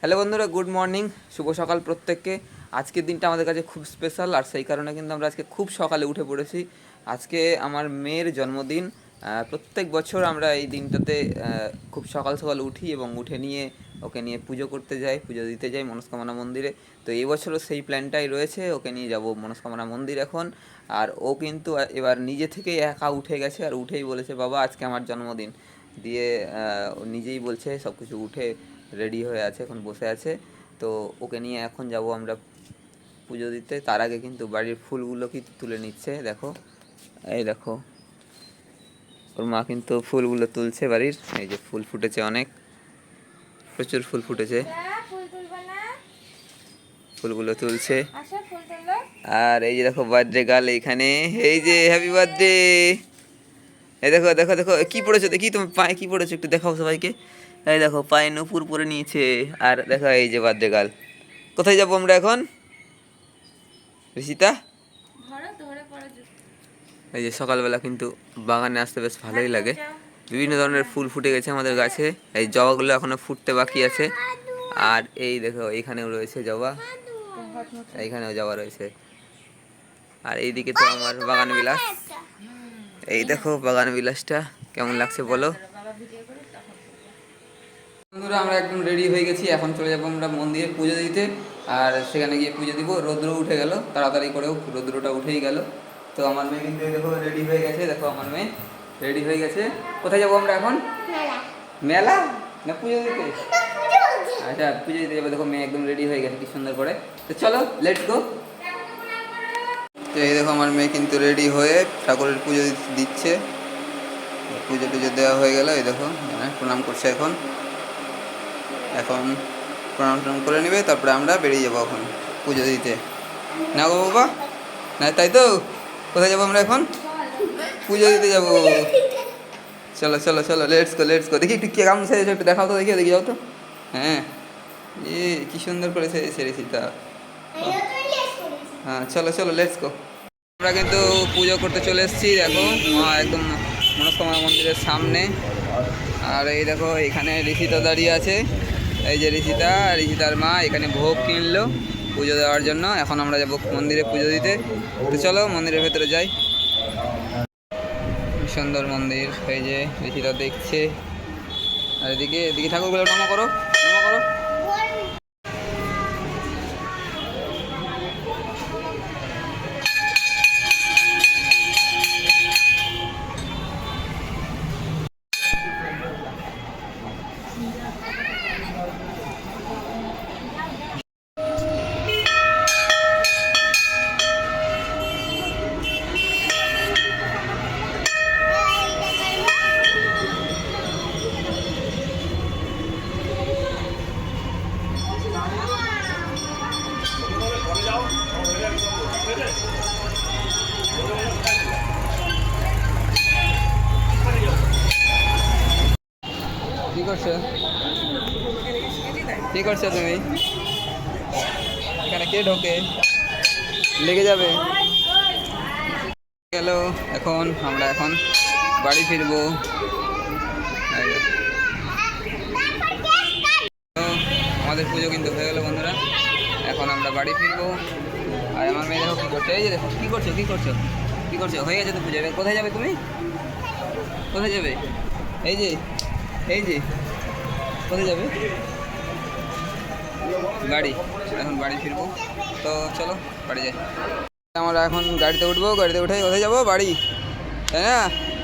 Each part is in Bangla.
হ্যালো বন্ধুরা, গুড মর্নিং, শুভ সকাল প্রত্যেককে। আজকের দিনটা আমাদের কাছে খুব স্পেশাল, আর সেই কারণে কিন্তু আমরা আজকে খুব সকালে উঠে পড়েছি। আজকে আমার মেয়ের জন্মদিন। প্রত্যেক বছর আমরা এই দিনটাতে খুব সকাল সকাল উঠি এবং উঠে নিয়ে ওকে নিয়ে পুজো করতে যাই, পুজো দিতে যাই মনস্কামনা মন্দিরে। তো এই বছরও সেই প্ল্যানটাই রয়েছে, ওকে নিয়ে যাব মনস্কামনা মন্দির এখন। আর ও কিন্তু এবার নিজে থেকেই একা উঠে গেছে, আর উঠেই বলেছে বাবা আজকে আমার জন্মদিন। দিয়ে ও নিজেই বলছে, সব কিছু উঠে রেডি হয়ে আছে, এখন বসে আছে। তো ওকে নিয়ে এখন যাব আমরা পুজো দিতে। তার আগে কিন্তু বাড়ির ফুলগুলো কি তুলে নিচ্ছে, দেখো, এই দেখো ওর মা কিন্তু ফুলগুলো তুলছে বাড়ির। এই যে ফুল ফুটেছে, অনেক প্রচুর ফুল ফুটেছে, ফুলগুলো তুলছে। আর এই যে দেখো বার্থডে গার্ল এইখানে, এই যে হ্যাপি বার্থডে। এই দেখো দেখো দেখো কি পড়েছো, দেখি তুমি পায়ে কি পড়েছো একটু দেখাও সবাইকে। এই দেখো পায়ে নুপুর পরে নিয়েছে। আর দেখো এই যে বার্থডে গার্ল। কোথায় যাবো আমরা এখন ঋষিতা? এই যে সকালবেলা কিন্তু বাগানে আসতে বেশ ভালোই লাগে। বিভিন্ন ধরনের ফুল ফুটে গেছে আমাদের গাছে। এই জবাগুলো এখনো ফুটতে বাকি আছে। আর এই দেখো এইখানেও রয়েছে জবা, এইখানেও জবা রয়েছে। আর এইদিকে তো আমার বাগান বিলাস। এই দেখো বাগান বিলাসটা কেমন লাগছে বলো বন্ধুরা। আমরা একদম রেডি হয়ে গেছি, এখন চলে যাবো আমরা মন্দিরে পুজো দিতে। আর সেখানে গিয়ে পুজো দিব। রৌদ্র উঠে গেল, তাড়াতাড়ি করেও রৌদ্রটা উঠেই গেল। তো আমার মেয়ে কিন্তু দেখো রেডি হয়ে গেছে, দেখো আমার মেয়ে রেডি হয়ে গেছে। কোথায় যাবো আমরা এখন? মেলা না পুজো দিতে? আচ্ছা পুজো দিতে যাবো। দেখো মেয়ে একদম রেডি হয়ে গেছে কি সুন্দর করে। তো চলো লেটস গো। তো এই দেখো আমার মেয়ে কিন্তু রেডি হয়ে ঠাকুরের পুজো দিচ্ছে। পুজো টুজো দেওয়া হয়ে গেল। এই দেখো প্রণাম করছে এখন। এখন প্রণাম টনাম করে নেবে, তারপরে আমরা বেরিয়ে যাবো এখন পুজো দিতে। না গো বাবা, না তাই তো? কোথায় যাবো আমরা এখন? পুজো দিতে যাবো। চলো চলো চলো লেটস গো লেটস গো। দেখি একটু কেমন সেরেছে, একটু দেখাও তো, দেখি দেখি যাও তো। হ্যাঁ এ কি সুন্দর করে সেরেছি তা। হ্যাঁ চলো চলো লেটস গো। আমরা কিন্তু পুজো করতে চলে এসেছি, দেখো একদম মনস্কামনা মন্দিরের সামনে। আর এই দেখো এখানে ঋষিতা দাঁড়িয়ে আছে। এই যে ঋষিতার মা এখানে ভোগ কিনলো পুজো দেওয়ার জন্য। এখন আমরা যাবো মন্দিরে পুজো দিতে। তো চলো মন্দিরের ভেতরে যাই। সুন্দর মন্দির, এই যে ঋষিতা দেখছে। আর এদিকে এদিকে ঠাকুরগুলো নমো করো, নমো করো। কি করছো, কি করছো তুমি? এখানে কে ঢোকে? লেগে যাবে। গেল। এখন আমরা এখন বাড়ি ফিরবো। আমাদের পুজো কিন্তু হয়ে গেল বন্ধুরা, এখন আমরা বাড়ি ফিরবো। আর আমার মেয়ে দেখো কী করছো, এই যে দেখো কী করছো কী করছো কী করছো। হয়ে গেছে তো পুজো, কোথায় যাবে তুমি? কোথায় যাবে? এই যে এই যে কোথায় যাবে? বাড়ি। এখন বাড়ি ফিরবো। তো চলো বাড়ি যাই। আমরা এখন গাড়িতে উঠবো, গাড়িতে উঠে কোথায় যাবো? বাড়ি, তাই না?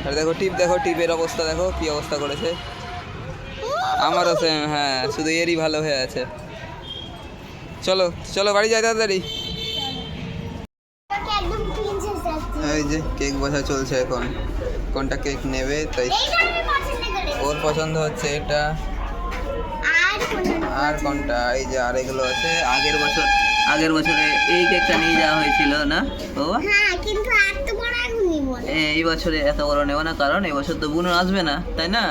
আর দেখো টিপ, দেখো টিপের অবস্থা দেখো কী অবস্থা করেছে। আমারও সেম, হ্যাঁ শুধু এরই ভালো হয়ে আছে। চলো চলো বাড়ি যাই তাড়াতাড়ি। এই যে কেক বসা চলছে এখন, কোনটা কেক নেবে তাই ওর পছন্দ হচ্ছে এটা। আর কোনটা? এই যে আর এগুলো আছে। আগের বছরে এই কেকটা নিয়ে যাওয়া হয়েছিল না বাবা? এই বছরে এত বড় নেব না, কারণ এই বছর তো বুনো আসবে না, তাই না?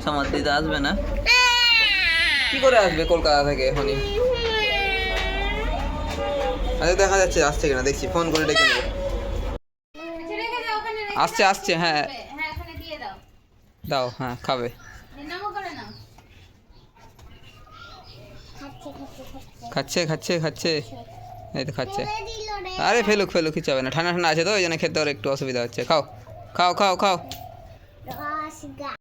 সমাপ্তিতে আসবে না। কি করে আসবে কলকাতা থেকে এখনই? আচ্ছা দেখা যাচ্ছে আসছে কিনা, দেখছি ফোন করে ডেকে নেবো। আসছে আসছে, হ্যাঁ দাও, হ্যাঁ খাবে। খাচ্ছে খাচ্ছে খাচ্ছে খাচ্ছে এই তো খাচ্ছে। ফেলে দিল রে। আরে ফেলুক ফেলুক, কিছু হবে না, ঠান্ডা ঠান্ডা আছে তো ওই জন্য খেতে ওর একটু অসুবিধা হচ্ছে। খাও খাও খাও খাও। রসগা